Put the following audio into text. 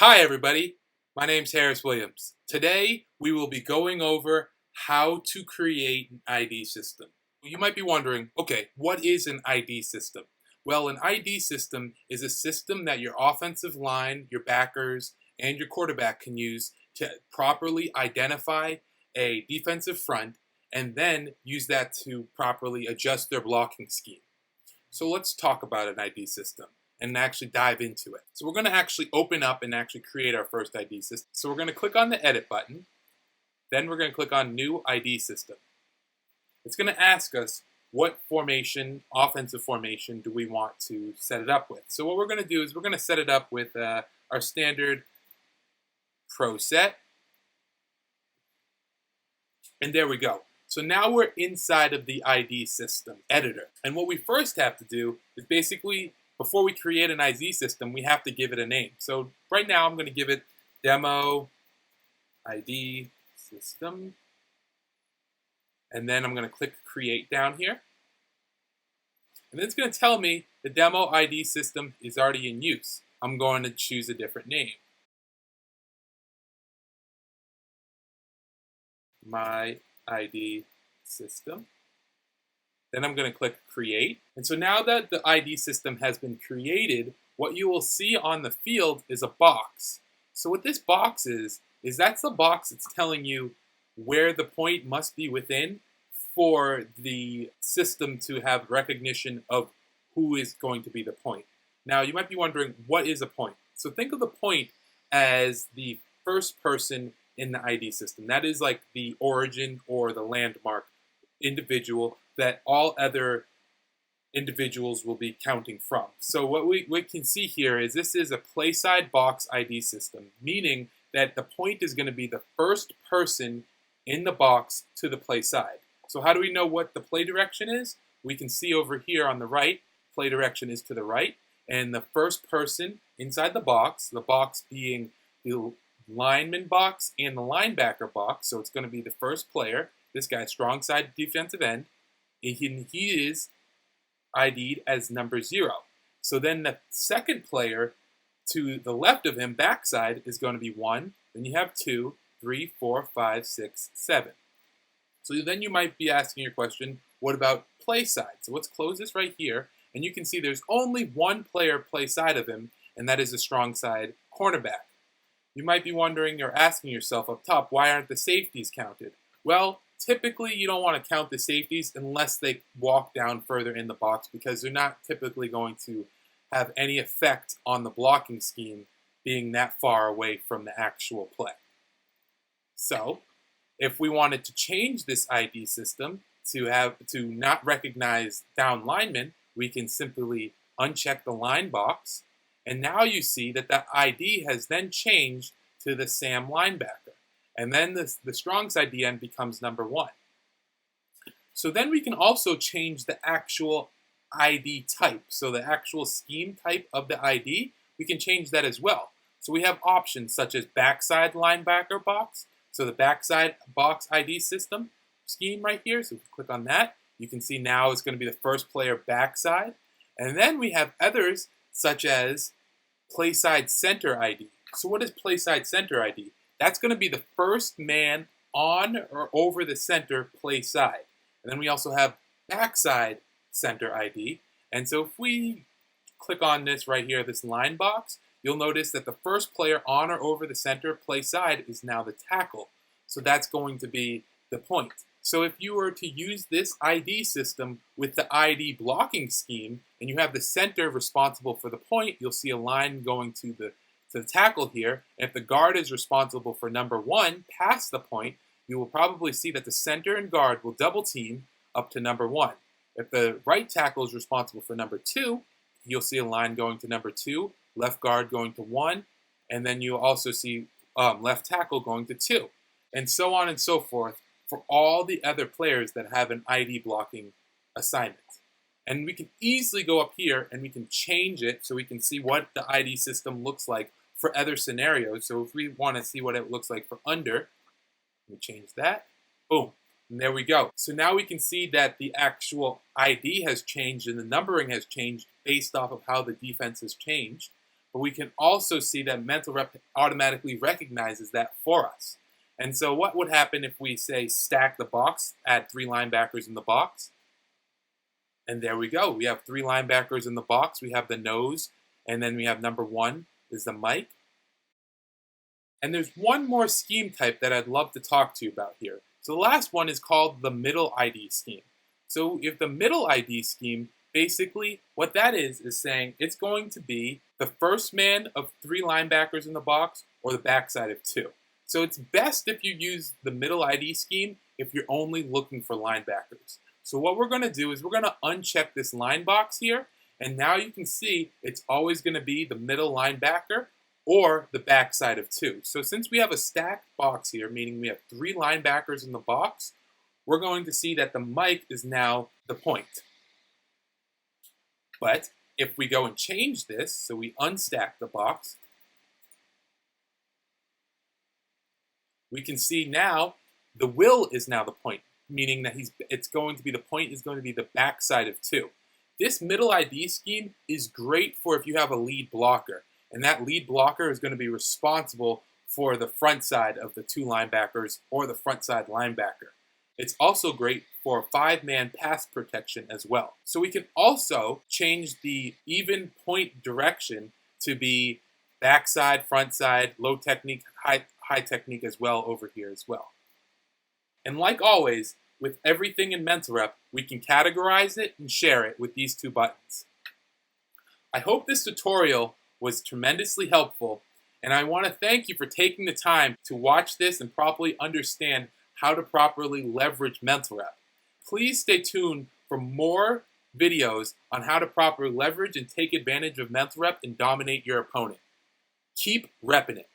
Hi everybody, my name's Harris Williams. Today we will be going over how to create an ID system. You might be wondering, okay, what is an ID system? Well, an ID system is a system that your offensive line, your backers, and your quarterback can use to properly identify a defensive front and then use that to properly adjust their blocking scheme. So let's talk about an ID system and actually dive into it. So we're going to actually open up and actually create our first ID system. So we're going to click on the edit button. Then we're going to click on new ID system. It's going to ask us what formation, offensive formation, do we want to set it up with. So what we're going to do is we're going to set it up with our standard pro set. And there we go. So now we're inside of the ID system editor. And what we first have to do is basically, before we create an ID system, we have to give it a name. So right now I'm going to give it Demo ID System. And then I'm going to click Create down here. And then it's going to tell me the Demo ID System is already in use. I'm going to choose a different name. My ID System. Then I'm going to click Create. And so now that the ID system has been created, what you will see on the field is a box. So what this box is that's the box that's telling you where the point must be within for the system to have recognition of who is going to be the point. Now you might be wondering, what is a point? So think of the point as the first person in the ID system. That is like the origin or the landmark individual that all other individuals will be counting from. So what we can see here is this is a play side box ID system, meaning that the point is going to be the first person in the box to the play side. So how do we know what the play direction is? We can see over here on the right, play direction is to the right, and the first person inside the box being the lineman box and the linebacker box, so it's going to be the first player, this guy, strong side defensive end, and he is ID'd as number 0. So then the second player to the left of him, backside, is going to be 1. Then you have 2, 3, 4, 5, 6, 7. So then you might be asking your question, what about play side? So let's close this right here, and you can see there's only one player play side of him, and that is a strong side cornerback. You might be wondering or asking yourself up top, why aren't the safeties counted? Well, typically you don't want to count the safeties unless they walk down further in the box, because they're not typically going to have any effect on the blocking scheme being that far away from the actual play. So if we wanted to change this ID system to not recognize down linemen, we can simply uncheck the line box, and now you see that the ID has then changed to the Sam linebacker. And then the strong side DN becomes number 1. So then we can also change the actual ID type. So the actual scheme type of the ID, we can change that as well. So we have options such as backside linebacker box. So the backside box ID system scheme right here. So if you click on that, you can see now it's going to be the first player backside. And then we have others such as play side center ID. So what is play side center ID? That's going to be the first man on or over the center play side. And then we also have backside center ID. And so if we click on this right here, this line box, you'll notice that the first player on or over the center play side is now the tackle. So that's going to be the point. So if you were to use this ID system with the ID blocking scheme, and you have the center responsible for the point, you'll see a line going to the tackle here. And if the guard is responsible for number 1 past the point, you will probably see that the center and guard will double team up to number 1. If the right tackle is responsible for number 2, you'll see a line going to number 2, left guard going to 1, and then you'll also see left tackle going to 2, and so on and so forth for all the other players that have an ID blocking assignment. And we can easily go up here and we can change it so we can see what the ID system looks like for other scenarios. So if we want to see what it looks like for under, we change that. Boom. And there we go. So now we can see that the actual ID has changed and the numbering has changed based off of how the defense has changed. but we can also see that MentalRep automatically recognizes that for us. And so what would happen if we say stack the box, add 3 linebackers in the box? And there we go. We have 3 linebackers in the box. We have the nose, and then we have number 1 is the mic. And there's one more scheme type that I'd love to talk to you about here. So the last one is called the middle ID scheme. So if the middle ID scheme, basically what that is saying it's going to be the first man of 3 linebackers in the box or the backside of 2. So it's best if you use the middle ID scheme if you're only looking for linebackers. So what we're going to do is we're going to uncheck this line box here, and now you can see it's always going to be the middle linebacker or the backside of 2. So since we have a stacked box here, meaning we have 3 linebackers in the box, we're going to see that the mic is now the point. But if we go and change this, so we unstack the box, we can see now the will is now the point, meaning that the point is going to be the backside of 2. This middle ID scheme is great for if you have a lead blocker, and that lead blocker is going to be responsible for the front side of the 2 linebackers or the front side linebacker. It's also great for 5-man pass protection as well. So we can also change the even point direction to be backside, front side, low technique, high technique as well over here as well. And like always, with everything in MentalRep, we can categorize it and share it with these 2 buttons. I hope this tutorial was tremendously helpful, and I want to thank you for taking the time to watch this and properly understand how to properly leverage MentalRep. Please stay tuned for more videos on how to properly leverage and take advantage of MentalRep and dominate your opponent. Keep repping it.